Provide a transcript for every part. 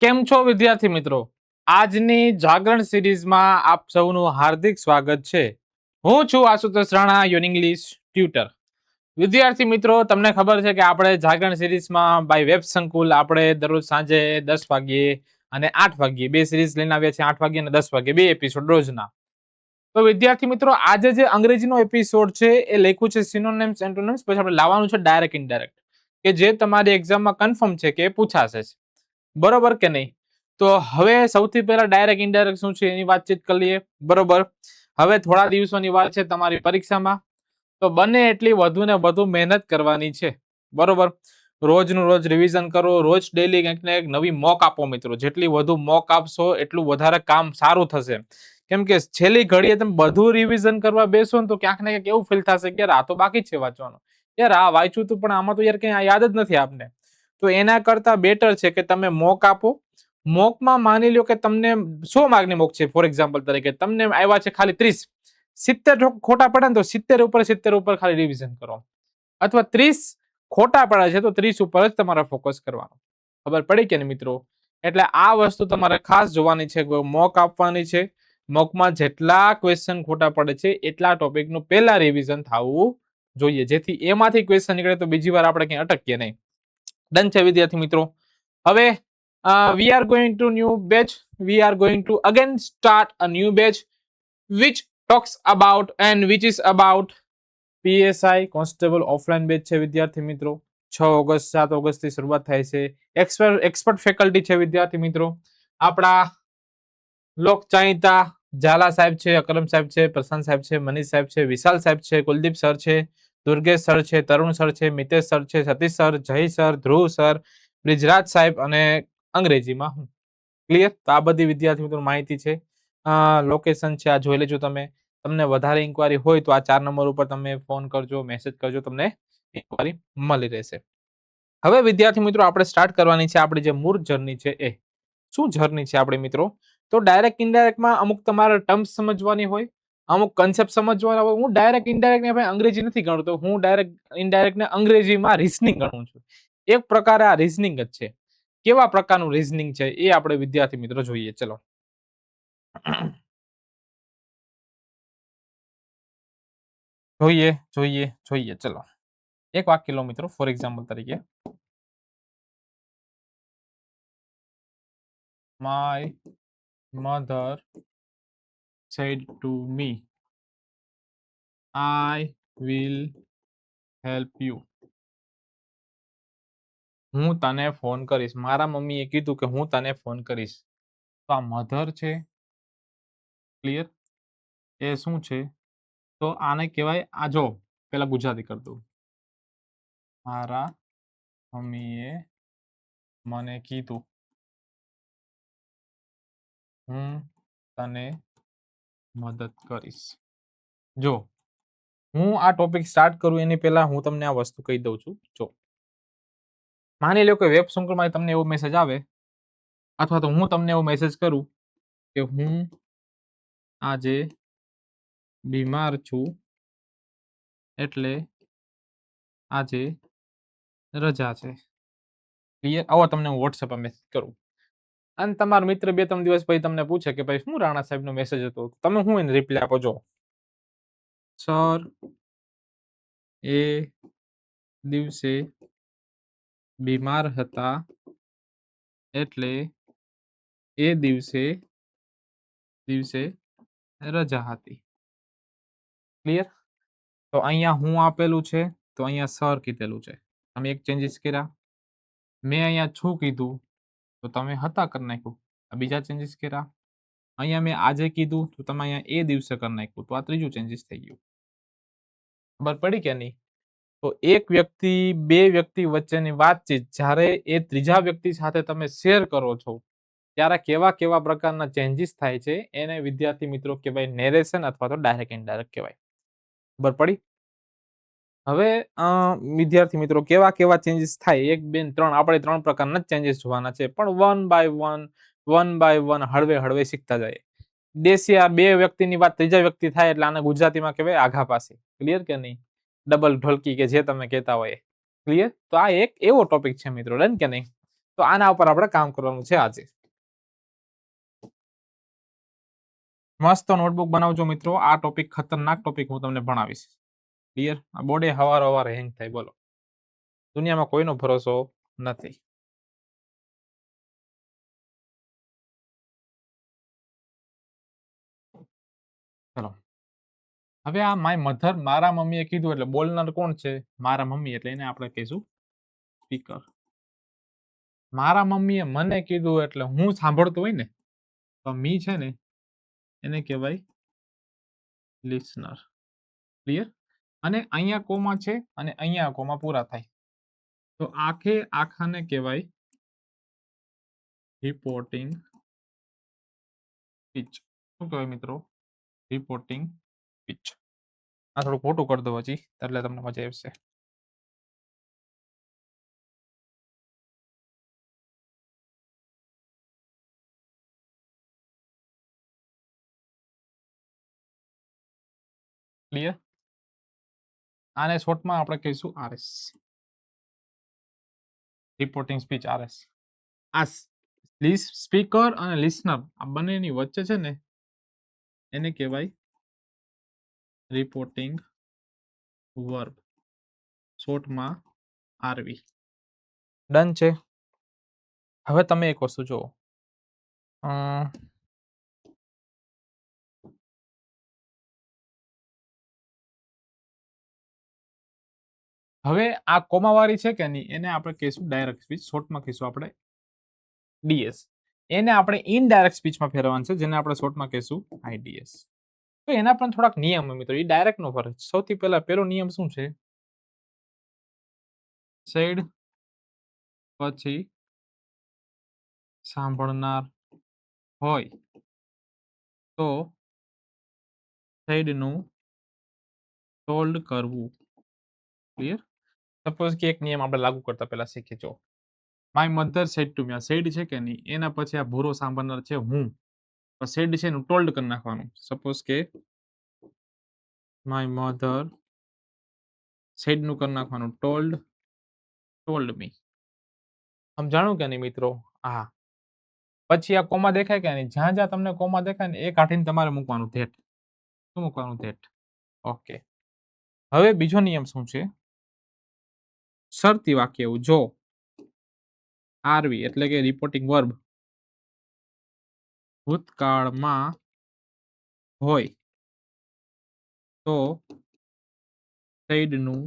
કેમ છો વિદ્યાર્થી મિત્રો? આજની જાગરણ સિરીઝમાં આપ સૌનું હાર્દિક સ્વાગત છે. હું છું Ashutosh Rana, your English tutor. વિદ્યાર્થી મિત્રો, તમને ખબર છે કે આપણે જાગરણ સિરીઝમાં બાય વેબ સંકુલ આપણે દરરોજ સાંજે 10 વાગ્યે અને 8 વાગ્યે બે સિરીઝ લઈને આવ્યા છે. 8 વાગ્યે અને 10 વાગ્યે બે એપિસોડ રોજના. તો વિદ્યાર્થી મિત્રો, આજે જે અંગ્રેજીનો એપિસોડ છે એ લખ્યું છે સિનોનિમ્સ એન્ટોનિમ્સ, પછી આપણે લાવવાનું છે ડાયરેક્ટ ઇનડાયરેક્ટ, કે જે તમારી એક્ઝામમાં કન્ફર્મ છે કે એ પૂછાશે. બરોબર કે નહીં? તો હવે સૌથી પહેલા ડાયરેક્ટ ઇનડાયરેક્ટ શું છે એની વાતચીત કરી લઈએ. બરોબર, હવે થોડા દિવસોની વાત છે તમારી પરીક્ષામાં, તો બને એટલી વધુ ને વધુ મહેનત કરવાની છે. બરોબર, રોજનું રોજ રિવિઝન કરો, રોજ ડેલી કંઈક ને કંઈક નવી મોક આપો મિત્રો. જેટલી વધુ મોક આપશો એટલું વધારે કામ સારું થશે. કેમ કે છેલ્લી ઘડીએ તમે બધું રિવિઝન કરવા બેસો ને તો ક્યાંક ને ક્યાંક એવું ફીલ થશે કે યાર આ તો બાકી છે વાંચવાનું, યાર આ વાંચ્યું હતું પણ આમાં તો યાર કંઈ યાદ જ નથી આપને. તો એના કરતા બેટર છે કે તમે મોક આપો. મોકમાં માની લો કે તમને 100 માર્કની મોક છે, ફોર એક્ઝામ્પલ તરીકે તમને આવ્યા છે ખાલી 30, 70 ખોટા પડે ને તો 70 ઉપર ખાલી રિવિઝન કરો, અથવા 30 ખોટા પડે છે તો 30 ઉપર જ તમારે ફોકસ કરવાનું. ખબર પડી કે ને મિત્રો? એટલે આ વસ્તુ તમારે ખાસ જોવાની છે. મોક આપવાની છે. મોકમાં જેટલા ક્વેશ્ચન ખોટા પડે છે એટલા ટોપિકનું પહેલા રિવિઝન થવું જોઈએ, જેથી એમાંથી ક્વેશ્ચન નીકળે તો બીજી વાર આપણે ક્યાંય અટકીએ નહીં. ડન છે વિદ્યાર્થી મિત્રો? હવે we are going to new batch. We are going to again start a new batch which talks about and which is about PSI constable offline batch છે વિદ્યાર્થી મિત્રો. 6 ઓગસ્ટ 7 ઓગસ્ટ થી શરૂઆત થાય છે. એક્સપર્ટ ફેકલ્ટી છે વિદ્યાર્થી મિત્રો. આપણા લોક ચાહિતા ઝાલા સાહેબ છે, અકરમ સાહેબ છે, પ્રશાંત સાહેબ છે, મનીષ સાહેબ છે, વિશાલ સાહેબ છે, કુલદીપ સર છે, દુર્ગેશ સર છે, તરુણ સર છે, મિતેશ સર છે, સતીશ સર, જય સર, ધ્રુવ સર, બ્રિજરાજ સાહેબ અને અંગ્રેજીમાં હું. ક્લિયર? તો આ બધી વિદ્યાર્થી મિત્રો માહિતી છે. લોકેશન છે આ જોઈ લેજો તમે. તમને વધારે ઇન્ક્વાયરી હોય તો આ 4 નંબર ઉપર તમે ફોન કરજો, મેસેજ કરજો, તમને ઇન્ક્વાયરી મળી રહેશે. હવે વિદ્યાર્થી મિત્રો આપણે સ્ટાર્ટ કરવાની છે આપણી જે મૂળ જર્ની છે એ. શું જર્ની છે આપણે મિત્રો? તો ડાયરેક્ટ ઇનડાયરેક્ટમાં અમુક તમારે ટર્મ્સ સમજવાની હોય, અમુક કન્સેપ્ટ સમજવાના હોય. હું ડાયરેક્ટ ઇનડાયરેક્ટ ને ભાઈ અંગ્રેજી નથી ગણતો, હું ડાયરેક્ટ ઇનડાયરેક્ટ ને અંગ્રેજીમાં રીઝનિંગ ગણું છું. એક પ્રકારે આ રીઝનિંગ જ છે. કેવા પ્રકારનું રીઝનિંગ છે એ આપણે વિદ્યાર્થી મિત્રો જોઈએ. ચલો જોઈએ. ચલો એક વાક્ય લો મિત્રો, ફોર એક્ઝામ્પલ તરીકે, my mother said to me, I will help you. હું તને ફોન કરીશ. મારા મમ્મીએ કીધું કે હું તને ફોન કરીશ. તો આ મધર છે. ક્લિયર? એ શું છે? તો આને કહેવાય, આ જો પેલા ગુજરાતી કરી દઉં. મારા મમ્મીએ મને કીધું હું તને મદદ કરીશ. જો હું આ ટોપિક સ્ટાર્ટ કરું એની પહેલા હું તમને આ વસ્તુ કહી દઉં છું. જો માની લો કે વેબ સંકુલમાં તમને એવો મેસેજ આવે, અથવા તો હું તમને એવો મેસેજ કરું કે હું આજે બીમાર છું એટલે આજે રજા છે. ક્લિયર? આવો તમને હું વોટ્સએપમાં મેસેજ કરું અને તમારો મિત્ર 2-3 દિવસ પછી તમને પૂછે કે ભાઈ શું રાણા સાહેબનો મેસેજ હતો, તમે હું એને રિપ્લાય આપો? જો સર એ દિવસે બીમાર હતા એટલે એ દિવસે રજા હતી. ક્લિયર? તો અહીંયા હું આપેલું છે તો અહીંયા સર કીધેલું છે. તમે એક ચેન્જીસ કર્યા. મેં અહીંયા છું કીધું તો તમે હતા કરી નાખ્યું. આ બીજા ચેન્જીસ કર્યા. અહીંયા મેં આજે કીધું તો તમે અહીંયા એ દિવસે કરી નાખ્યું. તો આ ત્રીજું ચેન્જીસ થઈ ગયું. ખબર પડી કે નહીં? તો એક વ્યક્તિ, બે વ્યક્તિ વચ્ચેની વાતચીત જ્યારે એ ત્રીજા વ્યક્તિ સાથે તમે શેર કરો છો ત્યારે કેવા કેવા પ્રકારના ચેન્જીસ થાય છે એને વિદ્યાર્થી મિત્રો કહેવાય નેરેશન અથવા તો ડાયરેક્ટ ઇનડાયરેક્ટ કહેવાય. ખબર પડી? હવે વિદ્યાર્થી મિત્રો કેવા કેવા ચેન્જીસ થાય? 1, 2, 3 આપણે 3 પ્રકારના ચેન્જીસ જોવાના છે, પણ વન બાય વન હળવે હળવે શીખતા જાય. દેશી આ બે વ્યક્તિની વાત ત્રીજા વ્યક્તિ થાય એટલે આને ગુજરાતીમાં કહેવાય આઘા પાસી. ક્લિયર કે નહીં? ડબલ ઢોલકી કે જે તમે કહેતા હોય. ક્લિયર? તો આ એક એવો ટોપિક છે મિત્રો, ડન કે નહીં? તો આના ઉપર આપણે કામ કરવાનું છે આજે. મસ્ત નોટબુક બનાવજો મિત્રો. આ ટોપિક ખતરનાક ટોપિક હું તમને ભણાવીશ. ક્લિયર? આ બોર્ડે હવારે હેંગ થાય. બોલો, દુનિયામાં કોઈનો ભરોસો નથી. ચલો, હવે આ માય મધર, મારા મમ્મીએ કીધું એટલે બોલનાર કોણ છે? મારા મમ્મી. એટલે એને આપણે કહીશું સ્પીકર. મારા મમ્મીએ મને કીધું એટલે હું સાંભળતો હોય ને, તો મી છે ને એને કહેવાય લિસનર. ક્લિયર? અને અહીંયા કોમા છે અને અહીંયા કોમા પૂરા થાય, તો આખાને કહેવાય રિપોર્ટિંગ સ્પીચ. શું કહેવાય મિત્રો? Reporting speech. આ થોડું ખોટું કરી દો હજી, એટલે તમને મજા આવશે. ક્લિયર? આને શોર્ટમાં આપણે કહીશું આરએસ, રિપોર્ટિંગ સ્પીચ. આરએસ. આ સ્પીકર અને લિસનર આ બંનેની વચ્ચે છે ને એને કહેવાય રિપોર્ટિંગ વર્બ, શોર્ટમાં આરવી. ડન છે. હવે તમે એક વસ્તુ જુઓ. હવે આ કોમાવાળી છે કે નહીં, એને આપણે કહીશું ડાયરેક્ટ સ્પીચ, શોર્ટમાં કહીશું આપણે ડીએસ. એને આપણે ઇનડાયરેક્ટ સ્પીચમાં ફેરવવાનું છે, જેને આપણે શોર્ટમાં કહીશું આઈડીએસ. તો એના પણ થોડાક નિયમ મિત્રો, એ ડાયરેક્ટ નો ફરક. સૌથી પહેલા પેલો નિયમ શું છે? સેડ પછી સાંભળનાર હોય તો સેડનું ટોલ્ડ કરવું. ક્લિયર? સપોઝ કે એક નિયમ આપણે લાગુ કરતા પહેલા શીખી જો. માય મધર સેડ ટુ મી. આ સેડ છે કે નહીં, એના પછી આ ભૂરો સાંભળનાર છે હું, તો સેડ છે એનું ટોલ્ડ કરી નાખવાનું. સપોઝ કે માય મધર સેડ નું કરી નાખવાનું ટોલ્ડ મી. સમજાણું કે નહીં મિત્રો? હા. પછી આ કોમા દેખાય કે નહીં, જ્યાં જ્યાં તમને કોમા દેખાય ને એ કાઢીને તમારે મૂકવાનું ધેટ. શું મૂકવાનું? ધેટ. ઓકે. હવે બીજો નિયમ શું છે? શરતી વાક્ય એવું. જો આરવી એટલે કે રિપોર્ટિંગ વર્બ ભૂતકાળમાં હોય તો સેડનું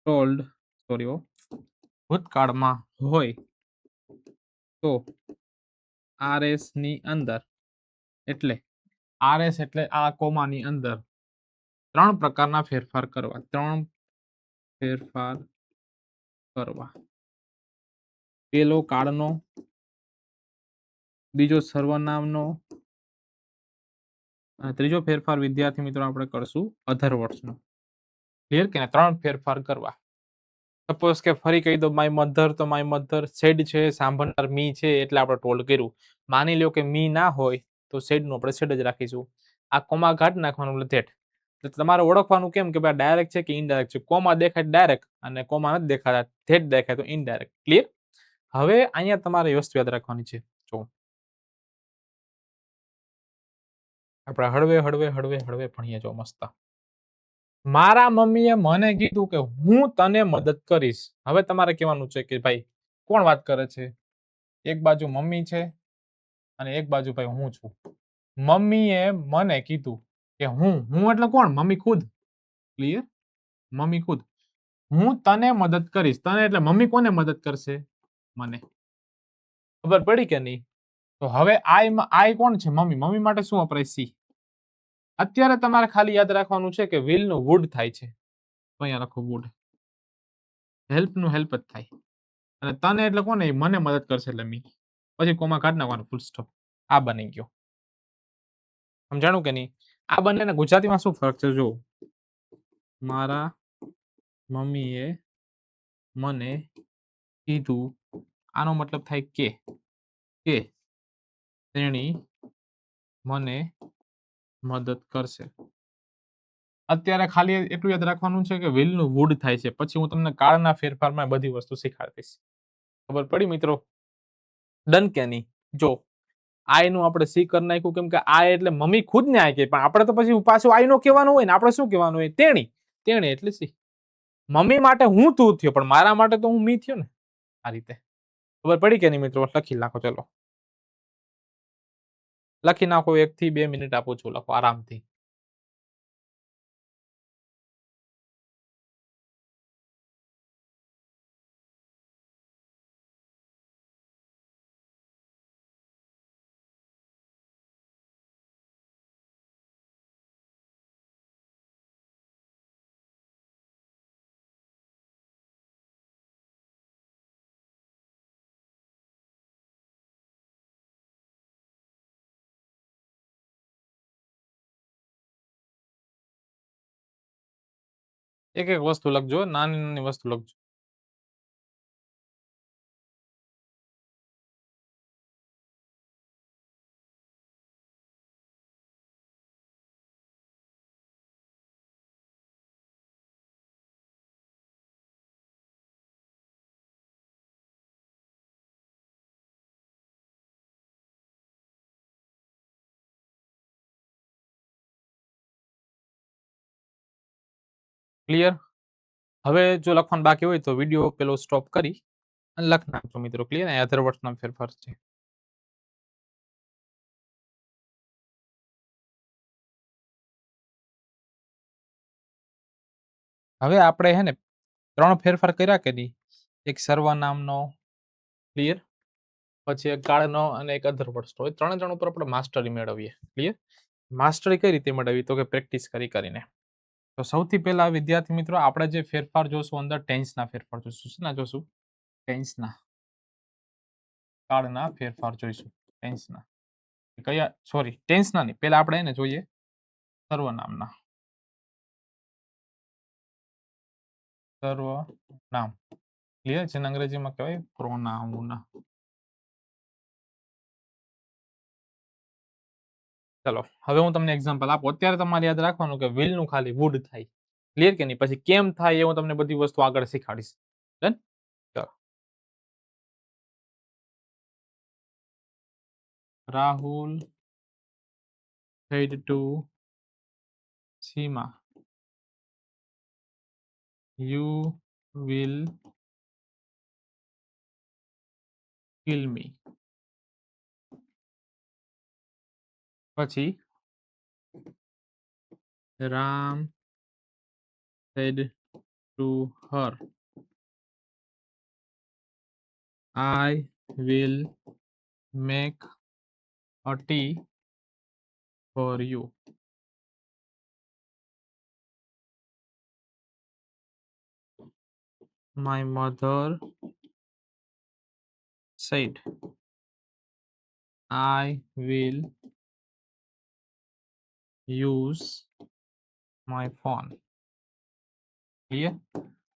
ટોલ્ડ, ભૂતકાળમાં હોય તો આરએસ ની અંદર, એટલે આરએસ એટલે આ કોમાની અંદર 3 પ્રકારના ફેરફાર કરવા. 3 ફેરફાર કરવા. પેલો કાળનો, બીજો સર્વનામનો, અને ત્રીજો ફેરફાર વિદ્યાર્થી મિત્રો આપણે કરશું અધર વર્ડ્સનો. ક્લિયર કે 3 ફેરફાર કરવા. સપોઝ કે ફરી કહી દો માય મધર, તો માય મધર સેડ છે, સાંભળનાર મી છે એટલે આપણે ટોલ્ડ કર્યું. માની લો કે મી ના હોય તો સેડ નું આપણે સેડ જ રાખીશું. આ કોમા કાઢી નાખવાનું એટલે ધેટ. તમારે ઓળખવાનું કેમ કે ભાઈ ડાયરેક્ટ છે કે ઇનડાયરેક્ટ છે. કોમા દેખાય ડાયરેક્ટ અને કોમા નથી દેખાતા, ધેટ દેખાય તો ઇનડાયરેક્ટ. ક્લિયર? હવે અહીંયા તમારે વસ્તુ યાદ રાખવાની છે. જો આપણે હળવે ભણીએ. જો મસ્ત. મારા મમ્મીએ મને કીધું કે હું તને મદદ કરીશ. હવે તમારે કહેવાનું છે કે ભાઈ કોણ વાત કરે છે? એક બાજુ મમ્મી છે અને એક બાજુ ભાઈ હું છું. મમ્મીએ મને કીધું કે હું એટલે કોણ? મમ્મી ખુદ. ક્લિયર? મમ્મી ખુદ. હું તને મદદ કરીશ. તને એટલે મમ્મી કોને મદદ કરશે? મને. ખબર પડી કે નહીં? તો હવે આઈ કોણ છે? મમ્મી. મમ્મી માટે શું વપરાય? સી. અત્યારે તમારે ખાલી યાદ રાખવાનું છે કે વિલ નું વુડ થાય છે, તો અહીંયા લખો વુડ. હેલ્પ નું હેલ્પ જ થાય. અને તને એટલે કોને? મને મદદ કરશે એટલે મી. પછી કોમા કાઢી નાખવાનું, ફૂલ સ્ટોપ. આ બની ગયો. સમજાણું કે નહીં? આ બંનેને ગુજરાતીમાં શું ફરક છે? જો મારા મમ્મીએ મને કીધું, આનો મતલબ થાય કે તેણી મને મદદ કરશે. અત્યારે ખાલી એટલું યાદ રાખવાનું છે કે વિલ નું વુડ થાય છે. પછી હું તમને કાળના ફેરફારમાં બધી વસ્તુ શીખવાડીશ. ખબર પડી મિત્રો? ડન કે નહીં? જો આઈ નું આપણે સી કરી નાખ્યું, કેમ કે આ એટલે મમ્મી ખુદ ને આ કે, પણ આપણે તો પછી પાછું આઈ નો કહેવાનું હોય ને, આપણે શું કહેવાનું હોય? તેણી. તેણી એટલે સી. મમ્મી માટે હું તું થયો, પણ મારા માટે તો હું મી થયો ને. આ રીતે ખબર પડી કે નહીં મિત્રો? લખી નાખો, ચલો લખી નાખો. 1 થી 2 મિનિટ આપું છું, લખો આરામથી. એક એક વસ્તુ લખજો, નાની નાની વસ્તુ લખજો. ક્લિયર? હવે જો લખવાનું બાકી હોય તો વિડીયો પેલો સ્ટોપ કરી અને લખ નાખજો મિત્રો. ક્લિયર? અહીંયા અધર વર્ડ્સનો ફેરફાર છે. હવે આપણે હે ને 3 ફેરફાર કર્યા કે નહીં? એક સર્વનામનો, ક્લિયર? પછી એક કાળનો અને એક અધર વર્ડ્સનો. હોય ત્રણે ત્રણ ઉપર આપણે માસ્ટરી મેળવીએ. ક્લિયર? માસ્ટરી કઈ રીતે મેળવી? તો કે પ્રેક્ટિસ કરીને. તો સૌથી પહેલા વિદ્યાર્થી મિત્રો આપણે જે ફેરફાર જોશું અંદર ટેન્સના ફેરફાર જોશું. શું જોશું? ટેન્સના, કાળના ફેરફાર જોઈશું. ટેન્સના કયા, સોરી ટેન્સના નહીં, પહેલા આપણે એને જોઈએ સર્વનામના. સર્વનામ, ક્લિયર? જેને અંગ્રેજીમાં કહેવાય પ્રોનાઉન. ચલો હવે હું તમને એક્ઝામ્પલ આપું. અત્યારે તમારે યાદ રાખવાનું કે will નું ખાલી would થાય. ક્લિયર કે નહીં? પછી કેમ થાય એ હું તમને બધી વસ્તુ આગળ શીખવાડીશ. ડન? ચલો. Rahul said to Seema, you will kill me. પછી Ram said to her, I will make a tea for you. My mother said, I will use my phone. Clear?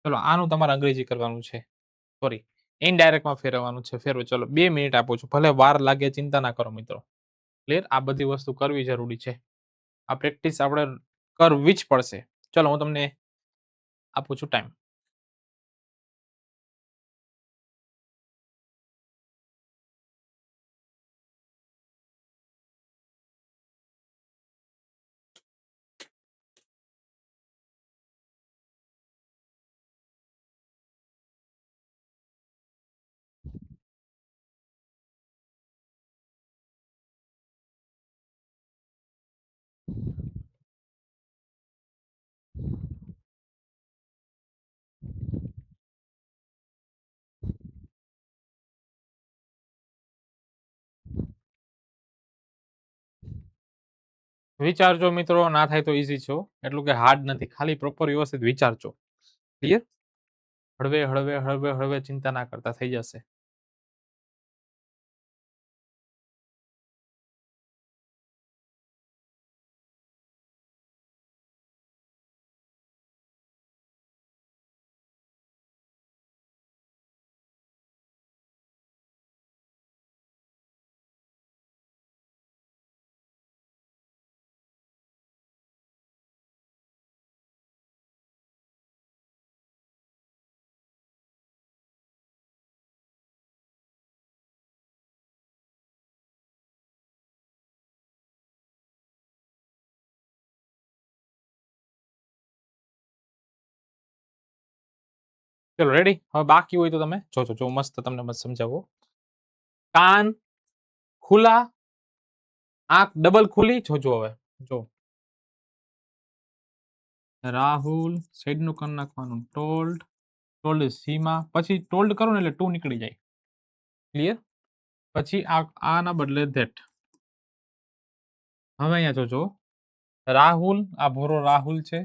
ચલો આનું તમારે અંગ્રેજી કરવાનું છે, સોરી ઇનડાયરેક્ટમાં ફેરવવાનું છે. ફેરવો. ચલો 2 મિનિટ આપું છું, ભલે વાર લાગે ચિંતા ના કરો મિત્રો. ક્લિયર? આ બધી વસ્તુ કરવી જરૂરી છે. આ પ્રેક્ટિસ આપણે કરવી જ પડશે. ચલો હું તમને આપું છું ટાઈમ. વિચારજો મિત્રો, ના થાય તો ઈઝી છો, એટલું કે હાર્ડ નથી, ખાલી પ્રોપર વ્યવસ્થિત વિચારજો. ક્લિયર? હળવે હળવે હળવે હળવે, ચિંતા ના કરતા, થઈ જશે. ચલો રેડી. હવે બાકી હોય તો તમે જોજો, જો મસ્ત તમને મસ્ત સમજાવો. કાન ખુલ્લા, આંખ ડબલ ખુલી, જોજો હવે. જો રાહુલ સાઈડ નું કરી નાખવાનું ટોલ્ડ, ટોલ્ડ સીમા, પછી ટોલ્ડ કરો ને એટલે ટુ નીકળી જાય. ક્લિયર? પછી આના બદલે ધેટ. હવે અહીંયા જોજો, રાહુલ, આ ભૂરો રાહુલ છે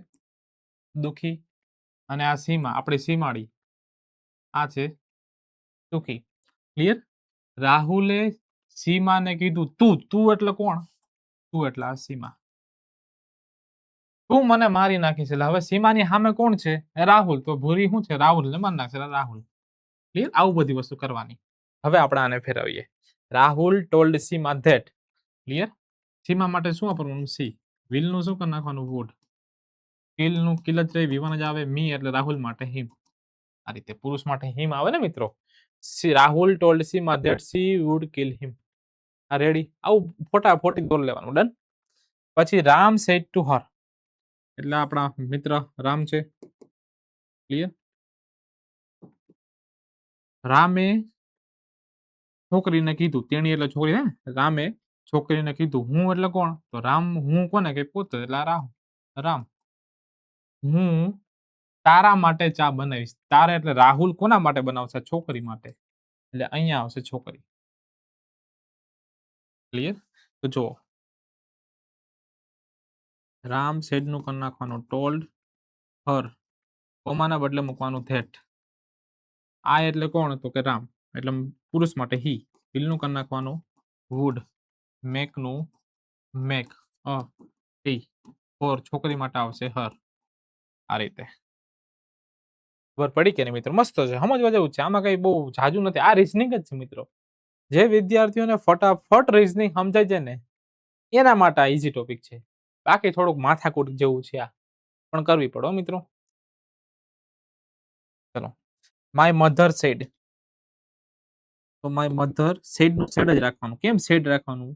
દુખી, અને આ સીમા આપણી સીમાડી આ છે સુખી. ક્લિયર? રાહુલે સીમાને કીધું તું, તું એટલે કોણ? તું એટલે આ સીમા. તું મને મારી નાખીશ. એટલે હવે સીમાની સામે કોણ છે? રાહુલ. તો ભૂરી શું છે? રાહુલ એટલે મારી નાખશે, રાહુલ. ક્લિયર? આવું બધી વસ્તુ કરવાની. હવે આપણે આને ફેરવીએ. Rahul told Seema that. Clear? Seema માટે શું વાપરવાનું? સી. વિલ નું શું કરી નાખવાનું? વુડ. કિલ નું કિલ જ રહી, વિવાન જ આવે. મી એટલે રાહુલ માટે હિમ. આ રીતે પુરુષ માટે હિમ આવે ને મિત્રો. Rahul told Seema that she would kill him. આ રેડી? આવું ફોટાફોટી દોર લેવાનું. ડન? પછી રામ સેડ ટુ હર, એટલે આપણા મિત્ર રામ છે. ક્લિયર? રામે છોકરીને કીધું, તેણી એટલે છોકરી હે. રામે છોકરીને કીધું, હું એટલે કોણ? તો રામ હું કોને કે પોતે, એટલે રામ. હું તારા માટે ચા બનાવીશ. તારા એટલે રાહુલ કોના માટે બનાવશે? છોકરી માટે. એટલે અહીંયા આવશે છોકરી. ક્લિયર? તો જો રામ સેડ નું કરી નાખવાનું ટોલ્ડ હર, કોમાના બદલે મૂકવાનું ધેટ. આ એટલે કોણ? તો કે રામ, એટલે પુરુષ માટે હી. વિલ નું કરી નાખવાનું વુડ, મેક નું મેક, ટી ફોર છોકરી માટે આવશે હર. આ રીતે ખબર પડી કે નહીં મિત્રો? મસ્ત છે, સમજવા જેવું છે. આમાં કઈ બહુ જાજુ નથી. આ રીઝનિંગ જ છે મિત્રો. જે વિદ્યાર્થીઓને ફટાફટ રીઝનિંગ સમજાય છે ને, એના માટે આ ઈઝી ટોપિક છે. બાકી થોડુંક માથાકૂટ જેવું છે આ, પણ કરવી પડો મિત્રો. ચલો, માય મધર સેડ. તો માય મધર સેડ નું સેડ જ રાખવાનું. કેમ સેડ રાખવાનું?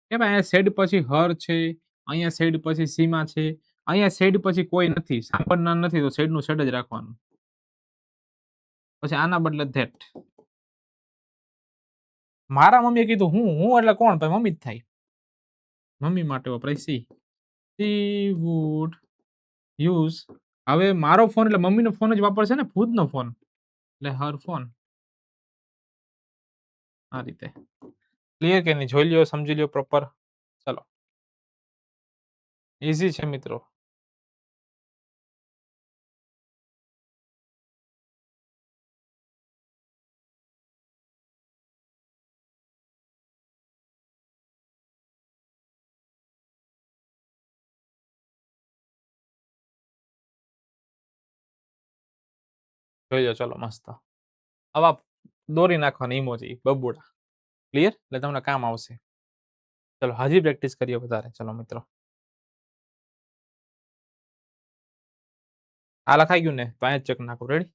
કે ભાઈ અહીંયા સેડ પછી હર છે, અહીંયા સેડ પછી સીમા છે, અહીંયા સેડ પછી કોઈ નથી, સાંભળનાર નથી, તો સેડ નું સેડ જ રાખવાનું. પછી આના બદલે ધેટ. મારા મમ્મીએ કીધું હું એટલે કોણ? ભાઈ મમ્મી જ થાય. મમ્મી માટે વપરાય સી. She would use. હવે મારો ફોન એટલે મમ્મીનો ફોન જ વાપરશે ને, ખુદનો ફોન, એટલે હર ફોન. આ રીતે ક્લિયર કે નહીં? જોઈ લ્યો, સમજી લ્યો પ્રોપર. ચલો, ઈઝી છે મિત્રો. જોઈ લો. ચલો મસ્ત. આવા દોરી નાખવાની ઇમોજી બબુડા. ક્લિયર? એટલે તમને કામ આવશે. ચલો હજી પ્રેક્ટિસ કરીએ વધારે. ચલો મિત્રો, આ લખાઈ ગયું ને? તો અહીંયા ચેક નાખો. રેડી?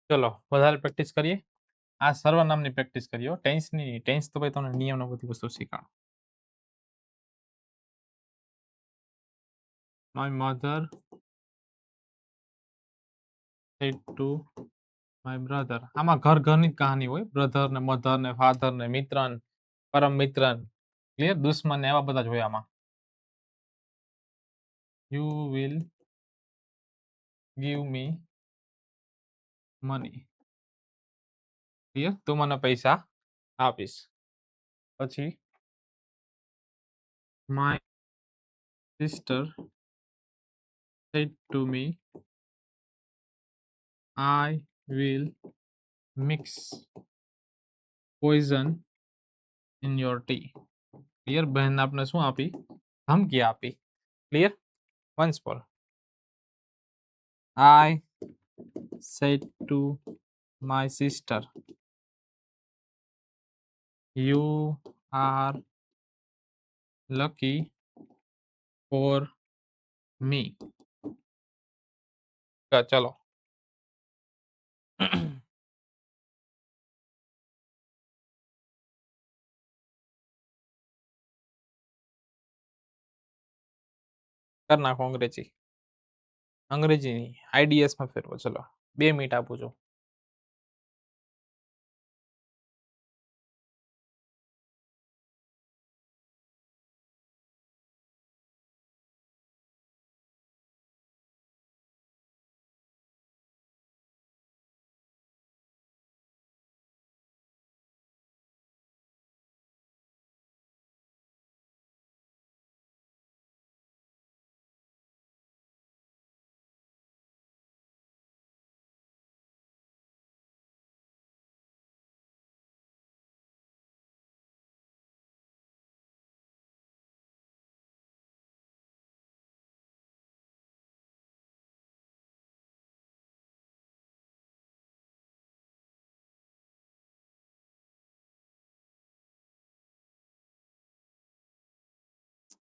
ચલો વધારે પ્રેક્ટિસ કરીએ. આ સર્વનામની પ્રેક્ટિસ કરીએ. ટેન્સની, ટેન્સ તો ભાઈ તમને નિયમનો બધી વસ્તુ શીખવાડો. My mother said to my brother. આમાં ઘરની જ કહાની હોય. બ્રધર ને મધર ને ફાધર ને મિત્ર, પરમ મિત્ર, ક્લિયર, દુશ્મન ને એવા બધા જ હોય આમાં. You will give me money. Clear? તું મને પૈસા આપીશ. પછી my sister said to me, I will mix poison in your tea. Clear? બહેન આપને શું આપી? ધમકી આપી. Clear? Once for. I said to my sister, you are lucky for me. ચલો કરી નાખો અંગ્રેજી. અંગ્રેજીની IDS માં ફેરવો. ચલો 2 મિનિટ આપું છું.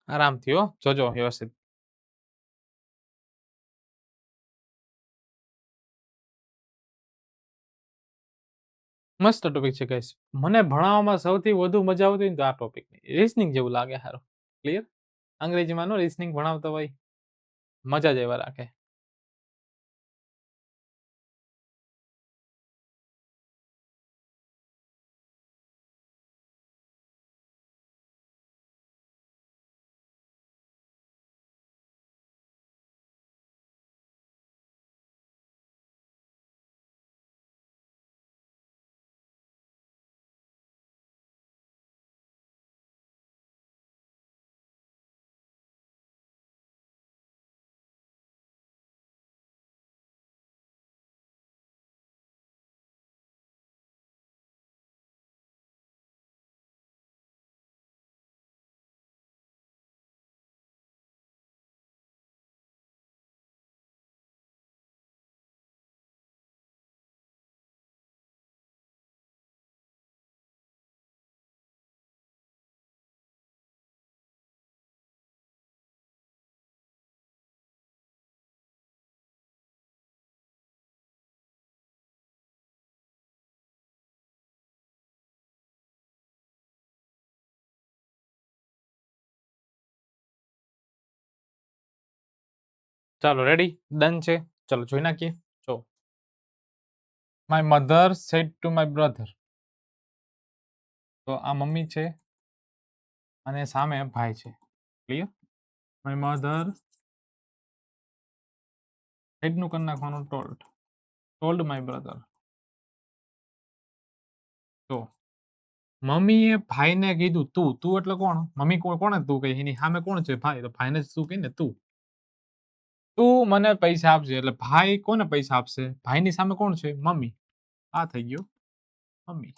આરામથી હો, જોજો વ્યવસ્થિત. મસ્ત ટોપિક છે ગાઈસ. મને ભણાવવામાં સૌથી વધુ મજા આવતી હોય ને તો આ ટોપિક રીઝનિંગ જેવું લાગે હારું. ક્લિયર? અંગ્રેજીમાં નો રીઝનિંગ ભણાવતા હોય મજા જ એવા રાખે. ચાલો રેડી, ડન છે. ચલો જોઈ નાખીએ. જો my mother said to my brother. તો આ મમ્મી છે અને સામે ભાઈ છે. ક્લિયર? માય મધર સેડ નું કરી નાખવાનું ટોલ્ડ માય બ્રધર. તો મમ્મીએ ભાઈને કીધું તું એટલે કોણ? મમ્મી કોણે તું કહી? એની સામે કોણ છે? ભાઈ. તો ભાઈને તું કહી ને તું મને પૈસા આપજે. એટલે ભાઈ કોને પૈસા આપશે? ભાઈની સામે કોણ છે? મમ્મી. આ થઈ ગયો મમ્મી.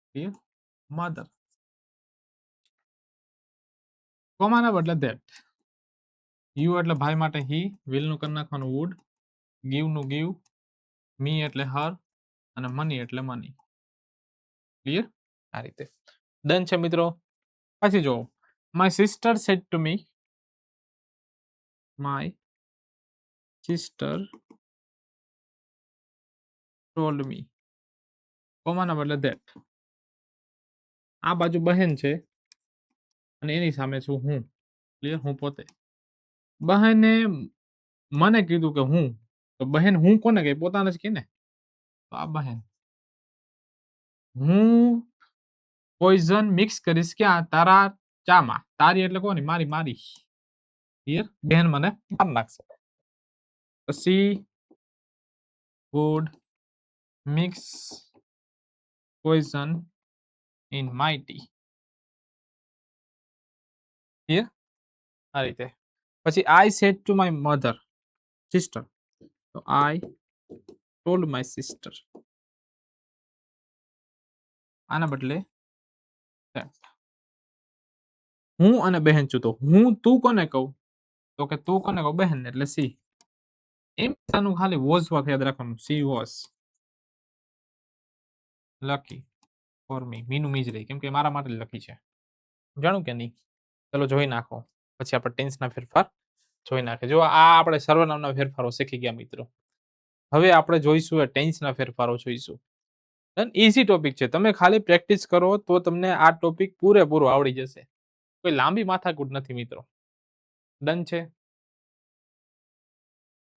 ક્લિયર? મધર. કોમાના બદલે ધેટ. યુ એટલે ભાઈ માટે હી, વિલ નું કરી નાખવાનું વુડ, ગીવ નું ગીવ, મી એટલે હર અને મની એટલે મની. ક્લિયર? આ રીતે ડન છે મિત્રો. પછી જો my sister said to me, my sister told me, કોમાના બદલે ધેટ. આ બાજુ બહેન છે અને એની સામે છું હું. ક્લિયર? હું પોતે. બહેને મને કીધું કે હું. તો બહેન હું કોને કહે? પોતાને જ કહે ને. તો આ બહેન. હું પોઈઝન મિક્સ કરીશ ક્યાં? તારા ચામાં. તારી એટલે કોની? મારી. ક્લિયર? બહેન મને મારી નાખશે. તો she would mix poison in my T. Clear? આ રીતે. પછી I said to my mother sister. તો આઈ ટોલ્ડ માય સિસ્ટર. આના બદલે હું અને બહેન છું. તો હું તું કોને કહું? તો કે તું કોને કહું? બહેન. એટલે સી. એમ ખાલી વોઝ વાક યાદ રાખવાનું. She was lucky for me. મીનું મી જ રહી, કેમ કે મારા માટે લકી છે. જાણું કે નહીં? ચલો જોઈ નાખો. પછી આપણે ટેન્સના ફેરફાર જોઈ નાખે. જો આ આપણે સર્વનામના ફેરફારો શીખી ગયા મિત્રો. હવે આપણે જોઈશું ટેન્સના ફેરફારો જોઈશું. ઈઝી ટોપિક છે. તમે ખાલી પ્રેક્ટિસ કરો તો તમને આ ટોપિક પૂરેપૂરો આવડી જશે. કોઈ લાંબી માથાકૂટ નથી મિત્રો. ડન છે.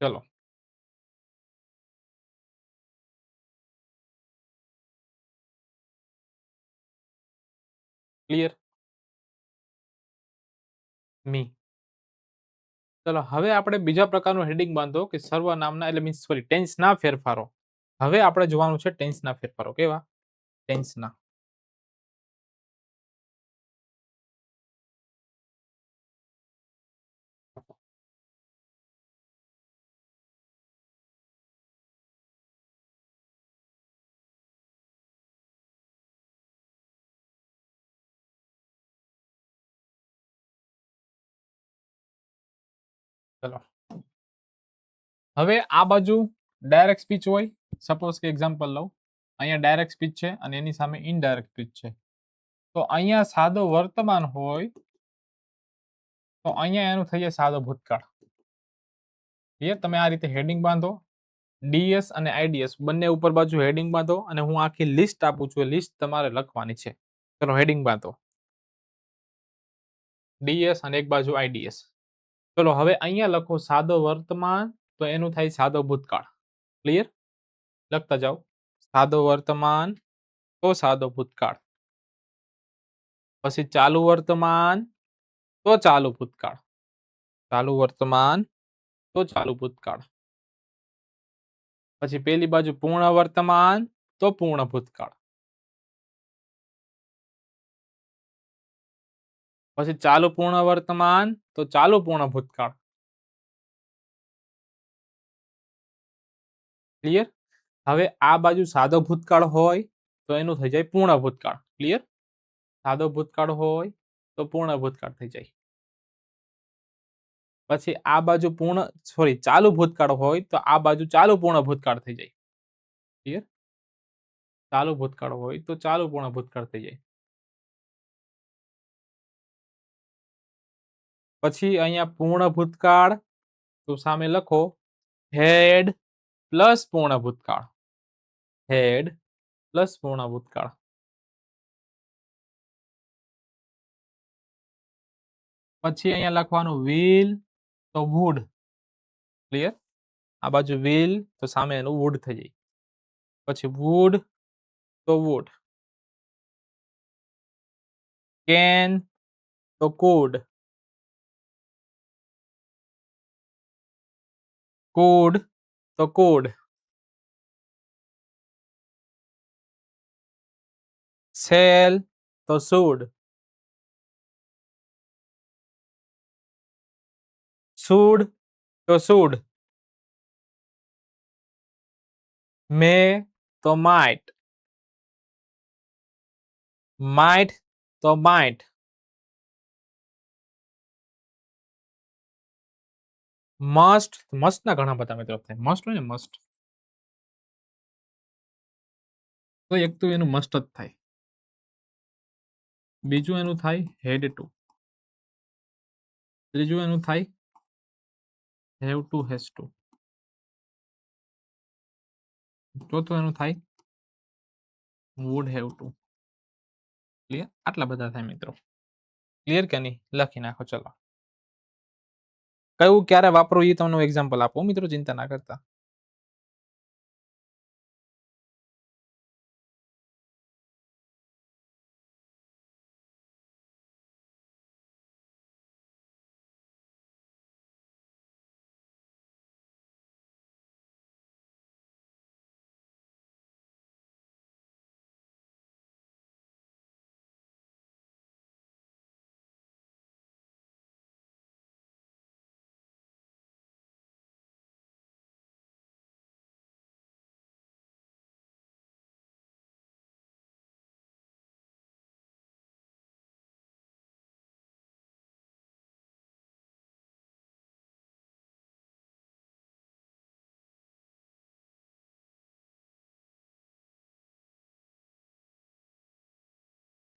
ચલો ક્લિયર મી. ચલો હવે આપણે બીજા પ્રકારનું હેડિંગ બાંધો કે સર્વનામના એટલે મીન્સ સોરી ટેન્સના ફેરફારો. હવે આપણે જોવાનું છે ટેન્સના ફેરફારો. કેવા? ટેન્સના. ચલો હવે આ બાજુ ડાયરેક્ટ સ્પીચ હોય. સપોઝ કે એક્ઝામ્પલ લઉં, અહીંયા ડાયરેક્ટ સ્પીચ છે અને એની સામે ઇનડાયરેક્ટ સ્પીચ છે. તો અહીંયા સાદો વર્તમાન હોય તો અહીંયા એનું થઈ જાય સાદો ભૂતકાળ. ક્લિયર? તમે આ રીતે હેડિંગ બાંધો. ડીએસ અને આઈડીએસ બંને ઉપર બાજુ હેડિંગ બાંધો અને હું આખી લિસ્ટ આપું છું. એ લિસ્ટ તમારે લખવાની છે. ચલો હેડિંગ બાંધો. ડીએસ અને એક બાજુ આઈડીએસ. ચલો હવે અહીંયા લખો સાદો વર્તમાન તો એનું થાય સાદો ભૂતકાળ. ક્લિયર? લખતા જાઓ. સાદો વર્તમાન તો સાદો ભૂતકાળ. પછી ચાલુ વર્તમાન તો ચાલુ ભૂતકાળ. ચાલુ વર્તમાન તો ચાલુ ભૂતકાળ. પછી પેલી બાજુ પૂર્ણ વર્તમાન તો પૂર્ણ ભૂતકાળ. પછી ચાલુ પૂર્ણ વર્તમાન તો ચાલુ પૂર્ણ ભૂતકાળ. ક્લિયર? હવે આ બાજુ સાદો ભૂતકાળ હોય તો એનું થઈ જાય પૂર્ણ ભૂતકાળ. ક્લિયર? સાદો ભૂતકાળ હોય તો પૂર્ણ ભૂતકાળ થઈ જાય. પછી આ બાજુ ચાલુ ભૂતકાળ હોય તો આ બાજુ ચાલુ પૂર્ણ ભૂતકાળ થઈ જાય. ક્લિયર? ચાલુ ભૂતકાળ હોય તો ચાલુ પૂર્ણ ભૂતકાળ થઈ જાય. પછી અહીંયા પૂર્ણ ભૂતકાળ તો સામે લખો હેડ પ્લસ પૂર્ણ ભૂતકાળ. હેડ પ્લસ પૂર્ણ ભૂતકાળ. પછી અહીંયા લખવાનું will તો would. ક્લિયર? આ બાજુ will તો સામે એનું would થઈ જાય. પછી would તો would. can તો could. could તો could. shall તો should. should તો should. may તો might. might તો might. must ના ઘણા બધા મિત્રો થાય. must હોય ને must તો એક તો એનું must જ થાય. બીજું એનું થાય had to. ત્રીજું એનું થાય have to has to. ચોથું એનું થાય would have to. ક્લિયર? આટલા બધા થાય મિત્રો. ક્લિયર કે નહીં? લખી નાખો. ચલો કયું ક્યારે વાપરવું એ તમને એક્ઝામ્પલ આપો મિત્રો, ચિંતા ના કરતા.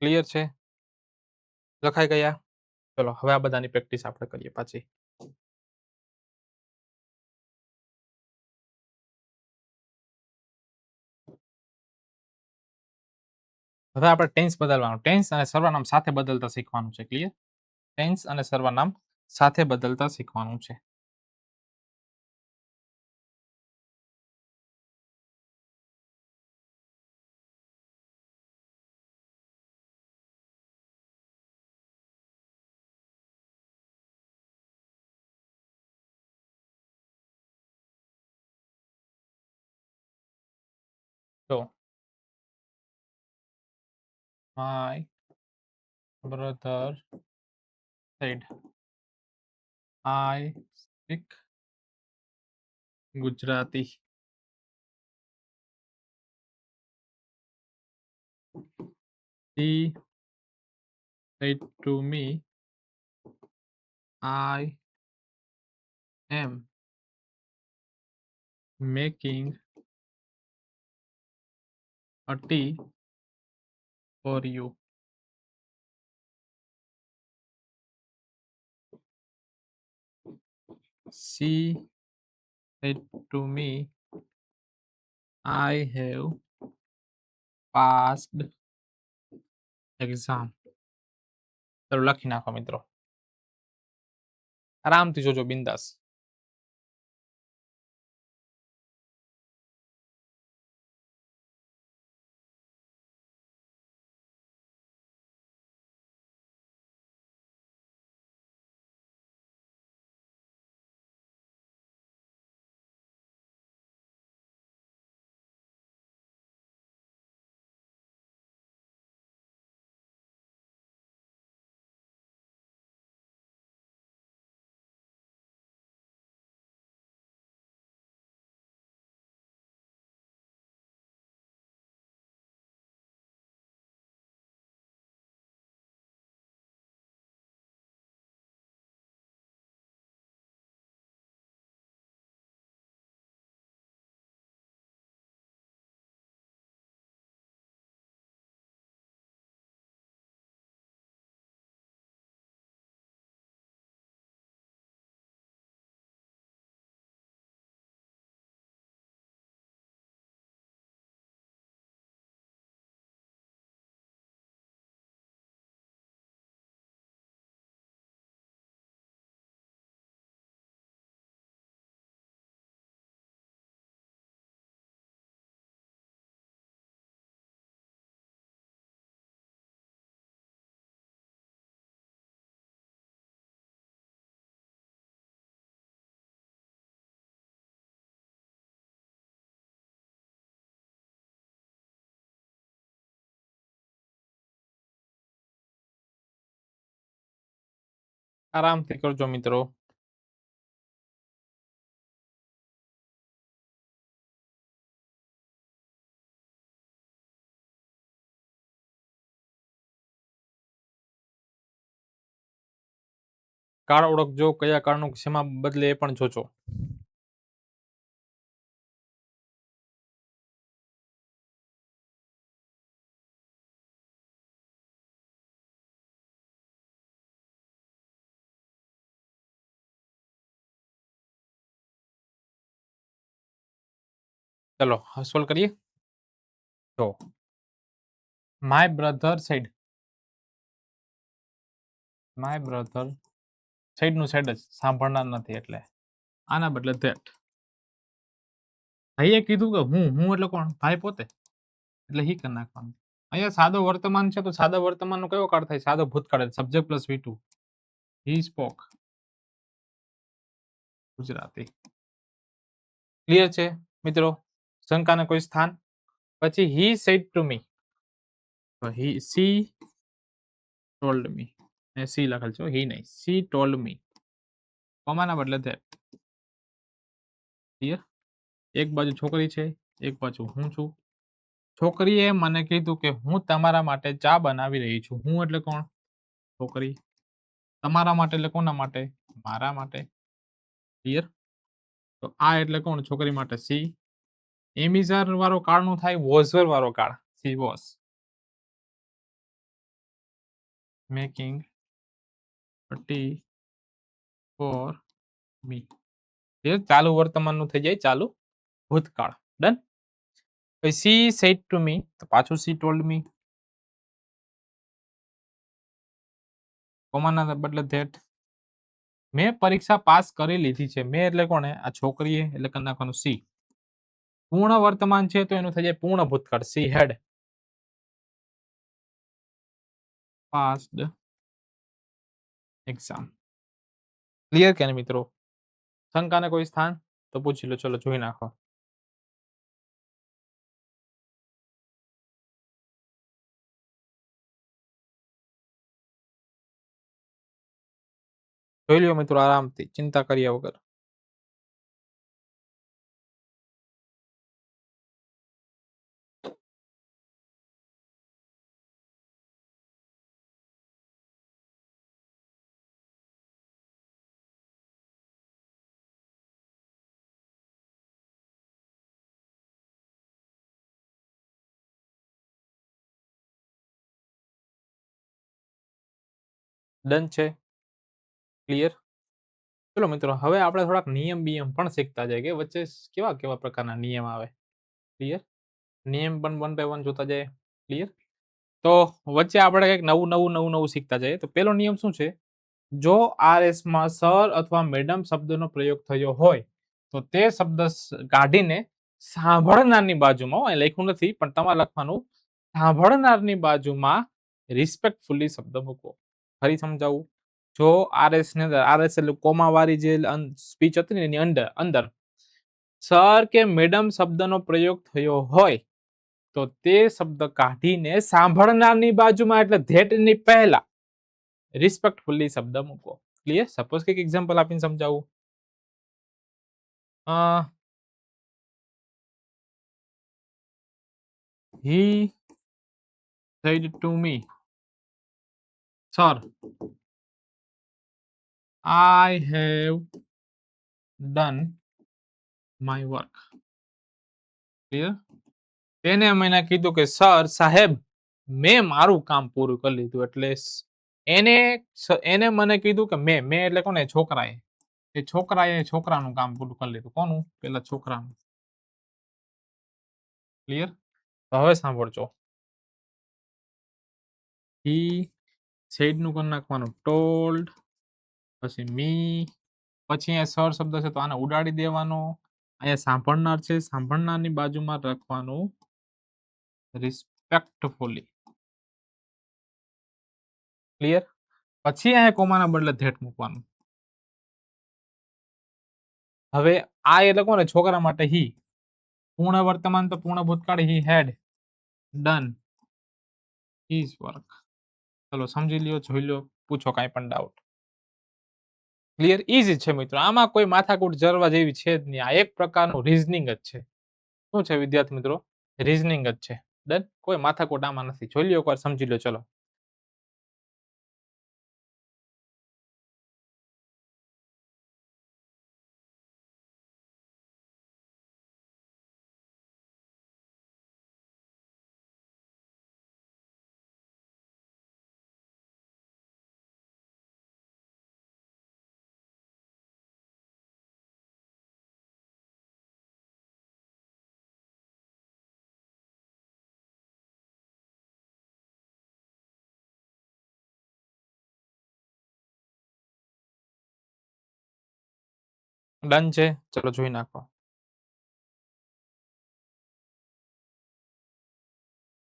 ક્લિયર છે? લખાઈ ગયા? ચલો હવે આ બધાની પ્રેક્ટિસ આપણે કરીએ પાછી. હવે આપણે ટેન્સ બદલવાનું. ટેન્સ અને સર્વનામ સાથે બદલતા શીખવાનું છે. ક્લિયર? ટેન્સ અને સર્વનામ સાથે બદલતા શીખવાનું છે. My brother said I speak Gujarati. He said to me I am making a tea for you. She said to me I have passed exam. ચલો લખી નાખો મિત્રો, આરામથી જોજો, બિંદાસ. આરામથી કરજો મિત્રો. કાળ ઓળખજો, કયા કાળનું શેમાં બદલે એ પણ જોજો. ચલો સોલ્વ કરીએ. તો my brother said, my brother said નું said જ સાંભળનાર નથી, એટલે આના બદલે that. ભાઈએ કીધું કે હું એટલે કોણ? ભાઈ પોતે, એટલે હી કરી નાખવાનું. અહીંયા સાદો વર્તમાન છે તો સાદા વર્તમાનનો કયો કાળ થાય? સાદો ભૂતકાળ, સબ્જેક્ટ પ્લસ V2. હી સ્પોક ગુજરાતી. ક્લિયર છે મિત્રો? શંકાને કોઈ સ્થાન? પછી he said to me, તો she told me, A C લખેલ છે, he નહીં, she told me, કોમાના બદલે that. ક્લિયર? એક બાજુ છોકરી છે, એક બાજુ હું છું. છોકરીએ મને કીધું કે હું તમારા માટે ચા બનાવી રહી છું. હું એટલે કોણ? છોકરી. તમારા માટે એટલે કોના માટે? મારા માટે. ક્લિયર? તો આ એટલે કોણ? છોકરી માટે સી. એમિઝર વાળો કાળનું થાય વોઝર વાળો કાળ. She was making a tea for me. ચાલુ વર્તમાનનું થઈ જાય ચાલુ ભૂતકાળ. ડન. સી સેડ ટુ મી, તો પાછું સી ટોલ્ડ મી, કોમાના બદલે ધેટ. મેં પરીક્ષા પાસ કરી લીધી છે. મેં એટલે કોને? આ છોકરીએ, એટલે કરી નાખવાનું સી. પૂર્ણ વર્તમાન છે તો એનું થઈ જાય પૂર્ણ ભૂતકાળ. She had passed exam. Clear કે મિત્રો? શંકાને કોઈ સ્થાન? તો પૂછી લો. ચલો જોઈ નાખો. જોઈ લ્યો મિત્રો આરામથી, ચિંતા કર્યા વગર. ડન છે? ક્લિયર? ચલો મિત્રો હવે આપણે થોડાક નિયમ બિયમ પણ શીખતા જાય કે વચ્ચે કેવા કેવા પ્રકારના નિયમ આવે. ક્લિયર? નિયમ પણ વન બાય વન જોતા જાય. ક્લિયર? તો વચ્ચે આપણે કંઈક નવું શીખતા જઈએ. તો પેલો નિયમ શું છે? જો આરએસમાં સર અથવા મેડમ શબ્દનો પ્રયોગ થયો હોય તો તે શબ્દ કાઢીને સાંભળનારની બાજુમાં, અહીં લખ્યું નથી પણ તમારે લખવાનું, સાંભળનારની બાજુમાં રિસ્પેક્ટફુલી શબ્દ મૂકો. ફરી સમજાવું, જો આરએસ ની અંદર, આરએસ એટલે કોમા વાળી જે સ્પીચ હતી ને એની અંદર સર કે મેડમ શબ્દનો પ્રયોગ થયો હોય તો તે શબ્દ કાઢીને સાંભળનારની બાજુમાં એટલે ધેટની પહેલા રિસ્પેક્ટફુલી શબ્દ મૂકો. ક્લિયર? સપોઝ કે એક્ઝામ્પલ આપીને સમજાવું. He said to me, Sir, I have done my work. Clear? તેને મને કીધું કે સર સાહેબ મેં મારું કામ પૂરું કરી લીધું. એટલે એને મને કીધું કે મેં એટલે કોને? છોકરાએ. એ છોકરાએ છોકરાનું કામ પૂરું કરી લીધું. કોનું? પેલા છોકરાનું. ક્લિયર? તો હવે સાંભળજો. He said નું કરી નાખવાનું told, પછી me, પછી અહીંયા સર શબ્દ છે તો આને ઉડાડી દેવાનો. અહીંયા સાંભળનાર છે, સાંભળનારની બાજુમાં રાખવાનું રિસ્પેક્ટફુલી. ક્લિયર? પછી અહીંયા કોમાના બદલે ધેટ મૂકવાનું. હવે આ એટલે કોને? છોકરા માટે હી. પૂર્ણ વર્તમાન તો પૂર્ણ ભૂતકાળ, હી હેડ ડન હિઝ વર્ક. ચલો સમજી લ્યો, જોઈ લો, પૂછો કાંઈ પણ ડાઉટ. ક્લિયર? ઈઝી છે મિત્રો, આમાં કોઈ માથાકૂટ જરવા જેવી છે જ નહીં. આ એક પ્રકારનું રીઝનિંગ જ છે. શું છે વિદ્યાર્થી મિત્રો? રીઝનિંગ જ છે. ડન? કોઈ માથાકૂટ આમાં નથી. જોઈ લ્યો એકવાર, સમજી લો. ચલો ડન છે? ચલો જોઈ નાખો.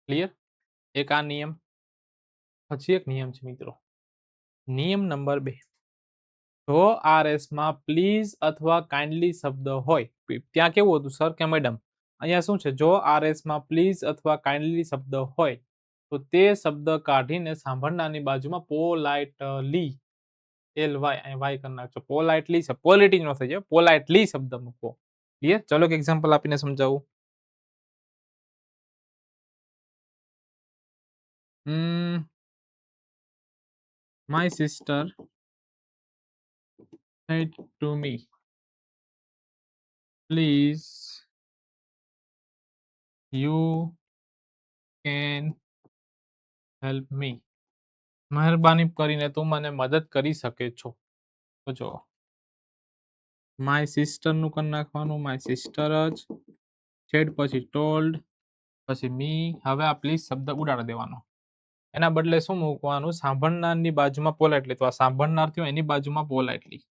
ક્લિયર? એક આ નિયમ. પછી એક નિયમ છે મિત્રો, નિયમ નંબર 2. જો આરએસ માં પ્લીઝ અથવા કાઇન્ડલી શબ્દ હોય, ત્યાં કેવું હતું? સર કે મેડમ. અહીંયા શું છે? જો આરએસ માં પ્લીઝ અથવા કાઇન્ડલી શબ્દ હોય તો તે શબ્દ કાઢીને સાંભળનારની બાજુમાં પોલાઇટલી, LY અહીં વાય કરી નાખજો. પોલાઇટલી છે, પોલિટી નો થઈ જાય, પોલાઇટલી શબ્દ મૂકો. ક્લિયર? ચલો એક એક્ઝામ્પલ આપીને સમજાવું. My sister said to me, please you can help me. મહેરબાની કરીને તું મને મદદ કરી શકે છો. તો જો માય સિસ્ટર નું કરી નાખવાનું, માય સિસ્ટર જ, સેડ પછી ટોલ્ડ, પછી મી. હવે આ પ્લીઝ શબ્દ ઉડાડી દેવાનો. એના બદલે શું મૂકવાનું? સાંભળનારની બાજુમાં પોલાઇટલી. તો આ સાંભળનાર થયો, એની બાજુમાં પોલાઇટલી.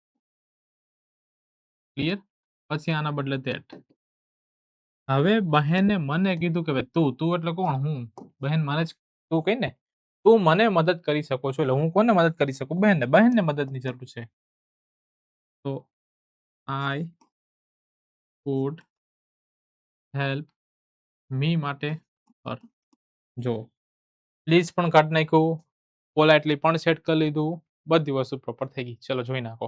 ક્લિયર? પછી આના બદલે ધેટ. હવે બહેને મને કીધું કે તું એટલે કોણ? હું. બહેન મને જ તું કહી ને, તું મને મદદ કરી શકો છો. એટલે હું કોને મદદ કરી શકું? બહેનને. બહેનને મદદની જરૂર છે. તો આઈ would help me માટે પર. જો પ્લીઝ પણ કાઢી નાખ્યું, પોલાઇટલી પણ સેટ કરી લીધું, બધી વસ્તુ પ્રોપર થઈ ગઈ. ચલો જોઈ નાખો.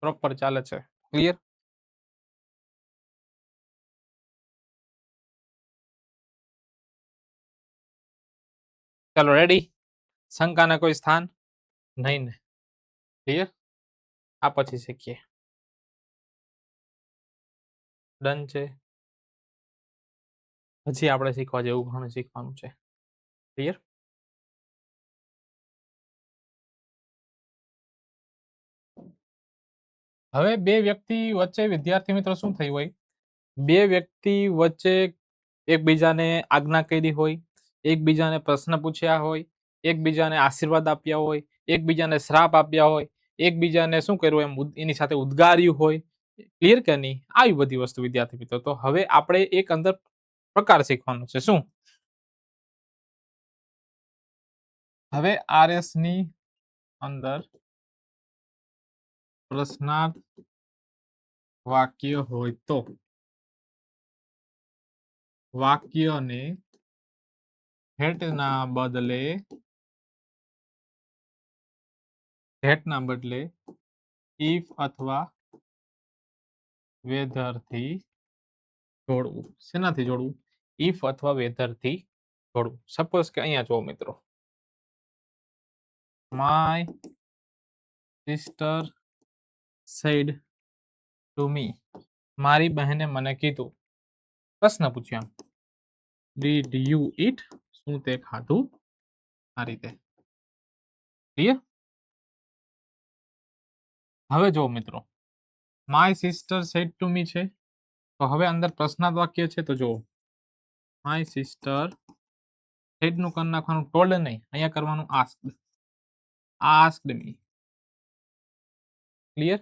પ્રોપર ચાલે છે. ક્લિયર? ચલો રેડી? શંકાને કોઈ સ્થાન નહીં ને? ક્લિયર? આ પછી શીખીએ. ડન છે. હજી આપણે શીખવા જેવું ઘણું શીખવાનું છે. ક્લિયર? હવે બે વ્યક્તિ વચ્ચે વિદ્યાર્થી મિત્રો શું થયું હોય? બે વ્યક્તિ વચ્ચે એકબીજાને આજ્ઞા કરી હોય, એકબીજાને પ્રશ્ન પૂછ્યા હોય, એકબીજાને આશીર્વાદ આપ્યા હોય, એકબીજાને શ્રાપ આપ્યા હોય, એકબીજાને શું કર્યું એમ એની સાથે ઉદ્ગાર્યું હોય. ક્લિયર કે નહીં? આવી બધી વસ્તુ વિદ્યાર્થી મિત્રો. તો હવે આપણે એક અંદર પ્રકાર શીખવાનો છે. શું? હવે RS ની અંદર પ્રશ્નાર્થ વાક્ય હોય તો વાક્યને હેટના બદલે ઇફ અથવા વેધર થી જોડવું. શેનાથી જોડવું? ઇફ અથવા વેધર થી જોડવું. સપોઝ કે અહીંયા જો મિત્રો, માય સિસ્ટર સેડ ટુ મી. મારી બહેને મને કીધું. પ્રશ્ન પૂછ્યો. ડીડ યુ ઈટ? શું તે ખાધું? આ રીતે. ક્લિયર? હવે જો મિત્રો, માય સિસ્ટર સેડ ટુ મી છે, તો હવે અંદર પ્રશ્નાર્થ વાક્ય છે. તો જો માય સિસ્ટર સેડ નું કરી નાખવાનું ટોલ્ડ નહીં, અહીંયા કરવાનું આસ્ક્ડ મી. ક્લિયર?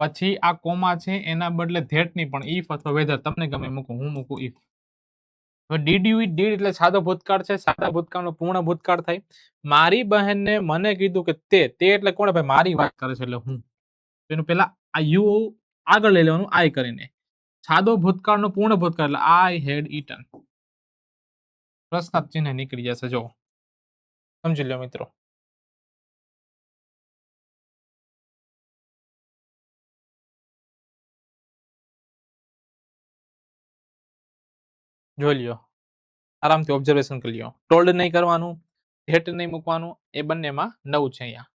પછી આ કોમા છે એના બદલે ધેટ ની પણ ઇફ અથવા વેધર તમને ગમે મૂકું. હું મૂકું ઇફ. હવે ડીડ યુ ઈટ? ડીડ એટલે સાદો ભૂતકાળ છે. સાદા ભૂતકાળનો પૂર્ણ ભૂતકાળ થાય. મારી બહેનને મને કીધું કે તે એટલે કોણ? ભાઈ મારી વાત કરે છે એટલે હું. એનું પેલા આ યુ આગળ લઈ લેવાનું આઈ કરીને. સાદો ભૂતકાળનો પૂર્ણ ભૂતકાળ એટલે આઈ હેડ ઈટન. પ્રશ્નાર્થ ચિહ્ન નીકળી જશે. જો સમજી લો મિત્રો. જોઈ લ્યો, આરામથી ઓબ્ઝર્વેશન કરી લ્યો. ટોલ્ડ નહીં કરવાનું, હેટ નહીં મૂકવાનું. એ બંનેમાં નવું છે અહીંયા.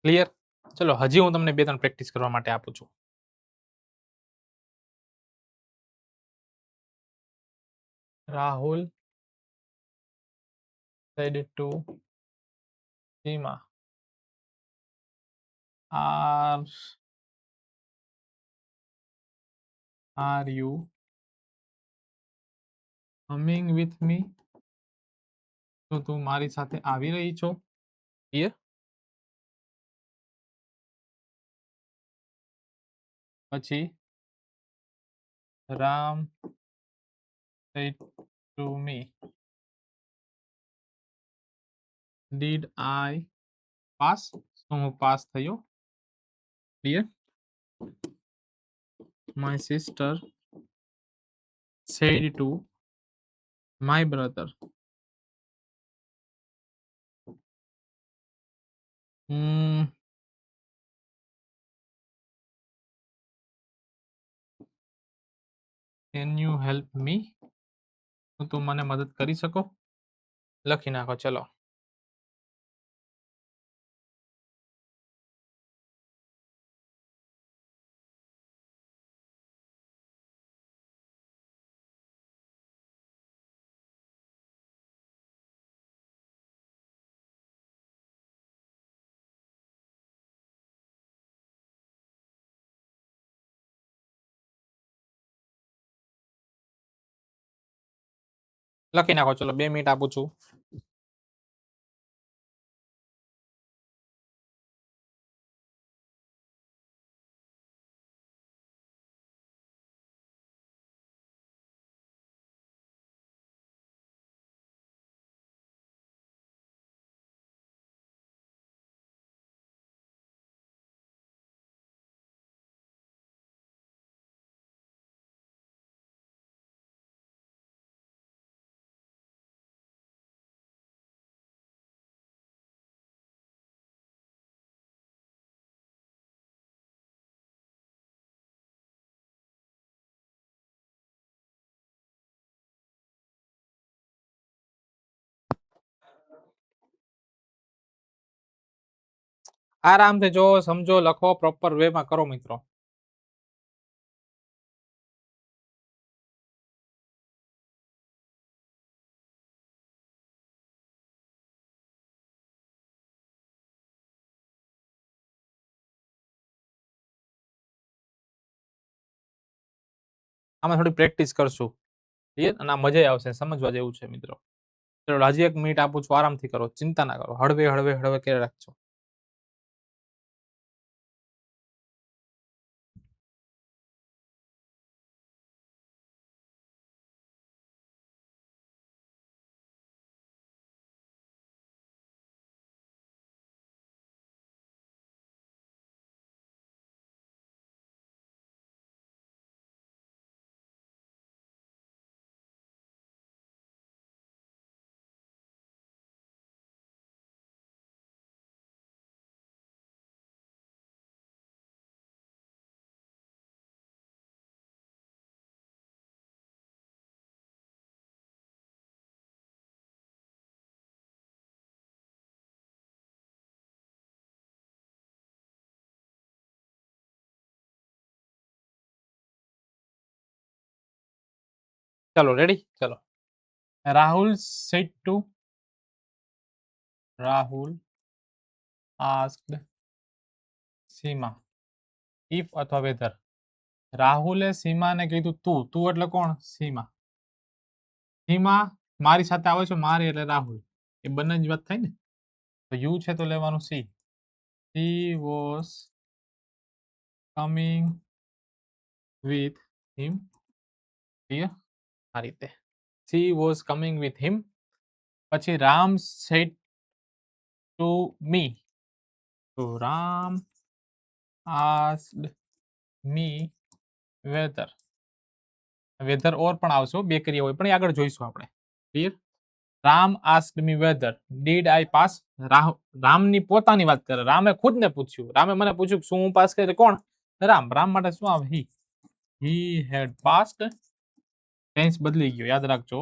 ક્લિયર? ચલો હજી હું તમને 2-3 પ્રેક્ટિસ કરવા માટે આપું છું. Rahul said to Seema, are you coming with me? તો તું મારી સાથે આવી રહી છો? ક્લિયર? પછી Ram said to me, did I pass? તો હું પાસ થયો. Clear? My sister said to my brother, can you help me? શું તું મને મદદ કરી શકો? લખી નાખો. ચલો લખી નાખો. ચલો 2 મિનિટ આપું છું. આરામથી જો સમજો, લખો, પ્રોપર વેમાં કરો મિત્રો. આમાં થોડી પ્રેક્ટિસ કરશું. ક્લિયર? અને આ મજા આવશે, સમજવા જેવું છે મિત્રો. ચલો હજી 1 મિનિટ આપું છું, આરામથી કરો, ચિંતા ના કરો, હળવે હળવે હળવે કરી રાખજો. ચલો રેડી. ચલો. Rahul said to Rahul asked Seema if અથવા whether. રાહુલે સીમાને કીધું તું. તું એટલે કોણ? સીમા. સીમા મારી સાથે આવે છે, મારી એટલે રાહુલ. એ બંનેની વાત થાય ને. તો યુ છે તો લેવાનું C. He was coming with him. Clear? આ રીતે. She was coming with him. પછી રામ said to me. તો Ram asked me whether. Whether or પણ આવશે, બે ક્રિયા હોય પણ એ આગળ જોઈશું આપણે. Clear? Ram asked me whether did I pass. રામની પોતાની વાત કરે, રામે ખુદને પૂછ્યું. રામે મને પૂછ્યું શું હું પાસ કરે. કોણ? રામ. રામ માટે શું આવે? he had passed. ટેન્સ બદલી ગયો, યાદ રાખજો.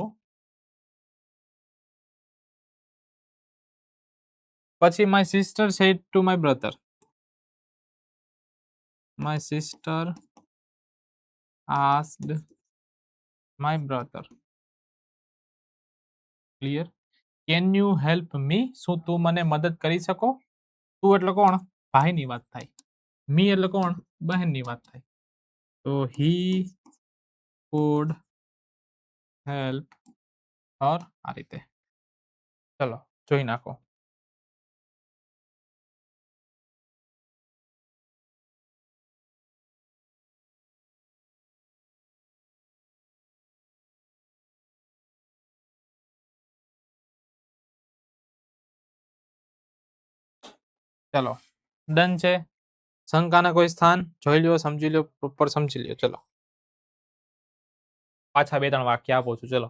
પછી my sister said to my brother. My sister asked my brother. Clear? Can you help me. શું તું મને મદદ કરી શકો? તું એટલે કોણ? ભાઈની વાત થાય. મી એટલે કોણ? બહેનની વાત થાય. તો હી could help her. આ રીતે. ચલો જોઈ નાખો. ચલો ડન છે. શંકાના કોઈ સ્થાન? જોઈ લ્યો, સમજી લ્યો, પ્રોપર સમજી લ્યો. ચલો પાછા 2-3 વાક્ય આપું છું. ચલો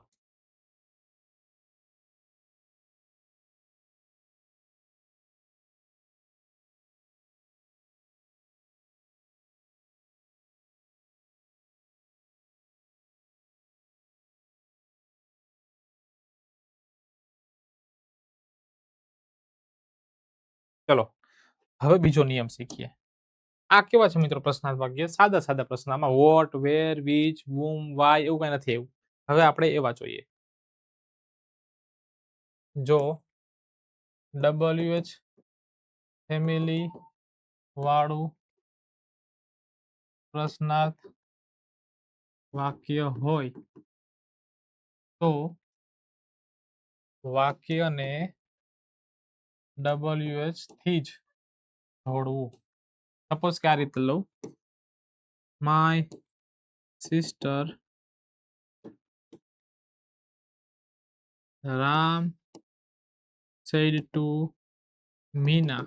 ચલો હવે બીજો નિયમ શીખીએ. આ કેવા છે મિત્રો? પ્રશ્નાર્થ વાક્ય, સાદા સાદા પ્રશ્ન. આમાં what, where, which, whom, why એવું કઈ નથી. એવું હવે આપણે એવા જોઈએ. જો WH ફેમિલી વાળું પ્રશ્નાર્થ વાક્ય હોય તો વાક્યને WH થી જ જોડવું. સપોઝ કે આ રીતે લઉં, my sister Ram said to Meena,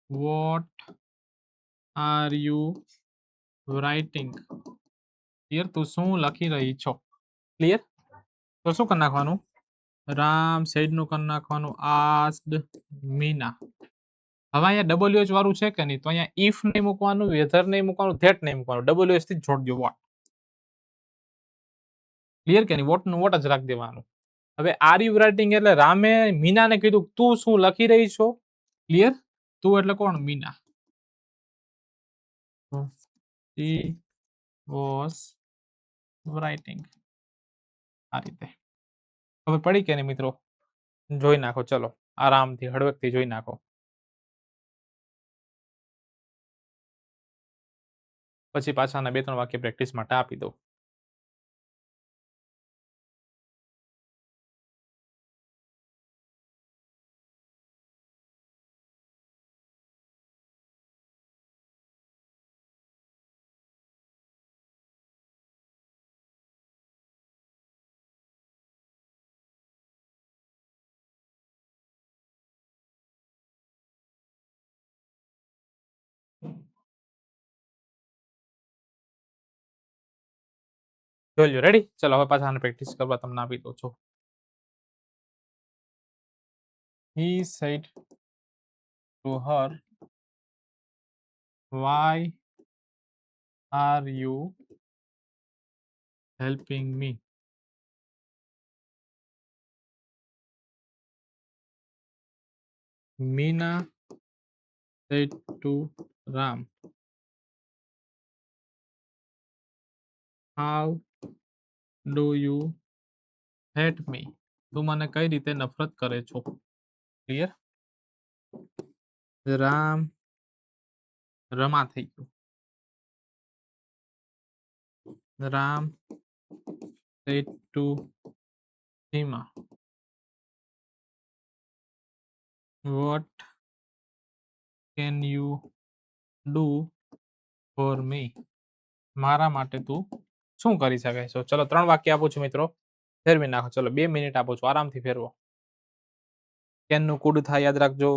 what are you writing? Clear? તું શું લખી રહી છો? ક્લિયર? તો શું કરી નાખવાનું? રામ said નું કરી નાખવાનું asked Meena. હવે અહીંયા WH વાળું છે કે નહીં? તો અહીંયા if નહીં મૂકવાનું, whether નહીં મૂકવાનું, that નહીં મૂકવાનું, WH થી જ જોડ દો. what. ક્લિયર કે નહીં? વોટ નું વોટ જ રાખી દેવાનું. હવે આર યુ રાઇટિંગ એટલે રામે મીનાને કીધું તું શું લખી રહી છો? ક્લિયર? તું એટલે કોણ? મીના. She was writing. આ રીતે ખબર પડી કે નહીં મિત્રો? જોઈ નાખો, ચલો આરામથી હળવેકથી જોઈ નાખો. પછી પાછાના 2-3 વાક્ય પ્રેક્ટિસ માટે આપી દો. જોઈ લો. રેડી? ચલો હવે પાછા પ્રેક્ટિસ કરવા તમને આપી દઉં છું. He said to her, why are you helping me? Meena said to Ram, how do you hate me? તું મને કઈ રીતે નફરત કરે છો? ક્લિયર? રામ રમા થઈ ગયું. Ram said to Seema, what can you do for me? મારા માટે તું શું કરી શકે છો? ચલો 3 વાક્ય આપું છું મિત્રો, ફેરવી નાખો. ચલો 2 મિનિટ આપું છું, આરામથી ફેરવો. કેન નું કુડ થાય યાદ રાખજો.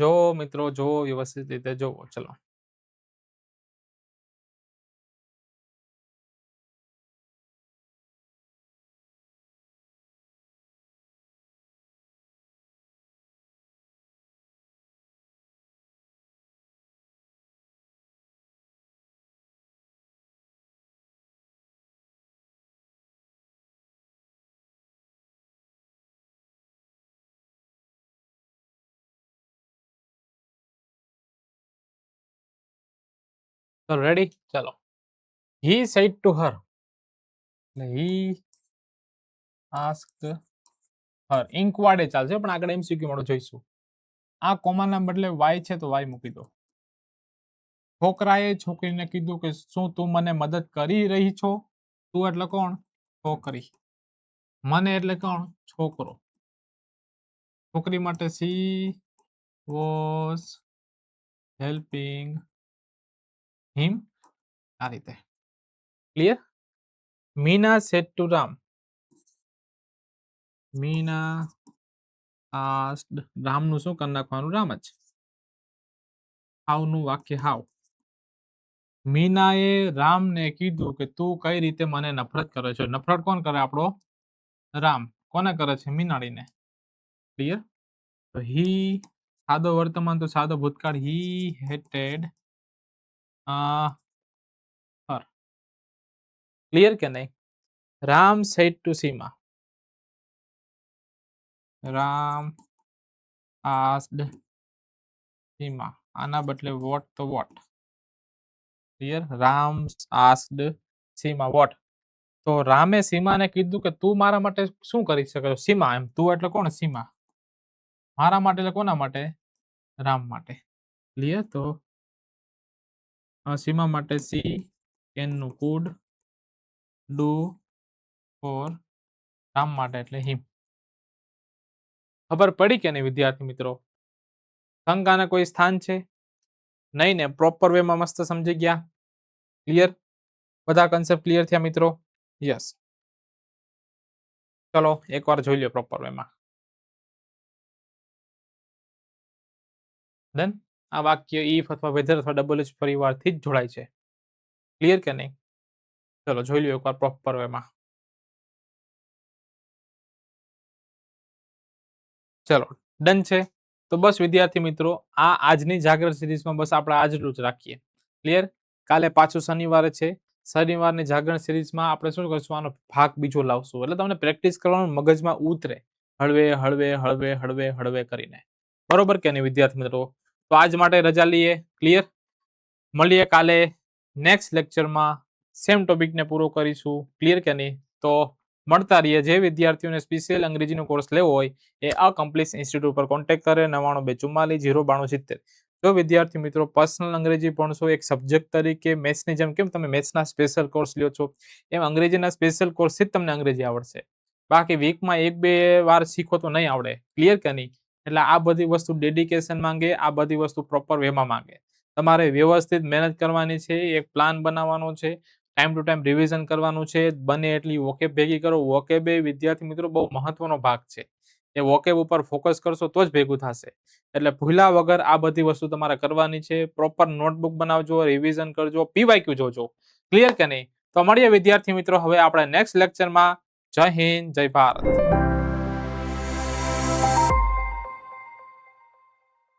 જો મિત્રો, જો વ્યવસ્થિત રીતે જોવો. ચલો રેડી? ચલો. He said to her, he asked her. ઇન્કવાડે ચાલશે પણ આગળ MCQ વાળું જોઈશું. આ કોમાના બદલે વાય છે તો વાય મૂકી દો. છોકરાએ છોકરીને કીધું કે શું તું મને મદદ કરી રહી છો? તું એટલે કોણ? છોકરી. મને એટલે કોણ? છોકરો. છોકરી માટે સી વોઝ હેલ્પિંગ હિમ. આ રીતે. Clear? Meena said to Ram. Meena asked. રામનું શું કરી નાખવાનું? રામ જ. હાવનું વાક્ય હાવ. મીનાએ રામને કીધું કે તું કઈ રીતે મને નફરત કરે છે. નફરત કોણ કરે? આપણો રામ. કોને કરે છે? મીનાળીને. ક્લિયર? તો હી સાદો વર્તમાન તો સાદો ભૂતકાળ. હી હેટેડ હર. ક્લિયર કે નહીં? Ram said to Seema. Ram asked Seema. આના બદલે વોટ તો what. Clear? Ram asked Seema what. તો રામે સીમાને કીધું કે તું મારા માટે શું કરી શકે? સીમા. એમ તું એટલે કોણ? સીમા. મારા માટે એટલે કોના માટે? રામ માટે. ક્લિયર? તો સીમા માટે સી કેનનું કુડ ડુ ફોર રામ માટે એટલે હિમ. ખબર પડી કે નહીં વિદ્યાર્થી મિત્રો? શંકાને કોઈ સ્થાન છે નહીં ને? પ્રોપર વેમાં મસ્ત સમજી ગયા. ક્લિયર? બધા કન્સેપ્ટ ક્લિયર થયા મિત્રો? યસ. ચલો એકવાર જોઈ લો પ્રોપર વેમાં. ધન આ વાક્ય ઇફ અથવા વેધર અથવા ડબલ એચ પરિવારથી જ જોડાય છે. ક્લિયર કે નહીં? ચલો જોઈ લો એકવાર પ્રોપર વેમાં. ચલો ડન છે. તો બસ વિદ્યાર્થી મિત્રો, આ આજની જાગરણ સિરીઝમાં બસ આપણે આજનું જ રાખીએ. ક્લિયર? કાલે પાછું શનિવારે છે. શનિવારની જાગરણ સિરીઝમાં આપણે શું કરશું? આનો ભાગ બીજો લાવશું. એટલે તમને પ્રેક્ટિસ કરવાનું મગજમાં ઉતરે. હળવે હળવે હળવે હળવે હળવે કરીને. બરોબર કે નહીં વિદ્યાર્થી મિત્રો? તો આજ માટે રજા લઈએ. ક્લિયર? મળીએ કાલે નેક્સ્ટ લેક્ચરમાં. સેમ ટોપિકને પૂરો કરીશું. ક્લિયર કે નહીં? તો મળતા રહીએ. જે વિદ્યાર્થીઓને સ્પેશિયલ અંગ્રેજીનો કોર્સ લેવો હોય એ આ કમ્પ્લીટ ઇન્સ્ટિટ્યૂટ પર કોન્ટેક્ટ કરે. 9924409270. જો વિદ્યાર્થી મિત્રો પર્સનલ અંગ્રેજી ભણશો એક સબ્જેક્ટ તરીકે, મેથ્સની જેમ કેમ તમે મેથ્સના સ્પેશિયલ કોર્સ લ્યો છો એમ અંગ્રેજીના સ્પેશિયલ કોર્સથી જ તમને અંગ્રેજી આવડશે. બાકી વીકમાં 1-2 વાર શીખો તો નહીં આવડે. ક્લિયર કે નહીં? એટલે આ બધી વસ્તુ ડેડિકેશન માંગે. આ બધી વસ્તુ પ્રોપર વેમાં માંગે. તમારે વ્યવસ્થિત મહેનત કરવાની છે. એક પ્લાન બનાવવાનો છે. ટાઈમ ટુ ટાઈમ રિવિઝન કરવાનું છે. બને એટલી વોકેબ ભેગી કરો. વોકેબ એ વિદ્યાર્થી મિત્રો બહુ મહત્વનો ભાગ છે. એ વોકેબ ઉપર ફોકસ કરશો તો જ ભેગું થશે. એટલે ભૂલા વગર આ બધી વસ્તુ તમારે કરવાની છે. પ્રોપર નોટબુક બનાવજો, રિવિઝન કરજો, પીવાયક્યુ જોજો. ક્લિયર કે નહીં? તો મળીએ વિદ્યાર્થી મિત્રો હવે આપણે નેક્સ્ટ લેક્ચરમાં. જય હિન્દ, જય ભારત.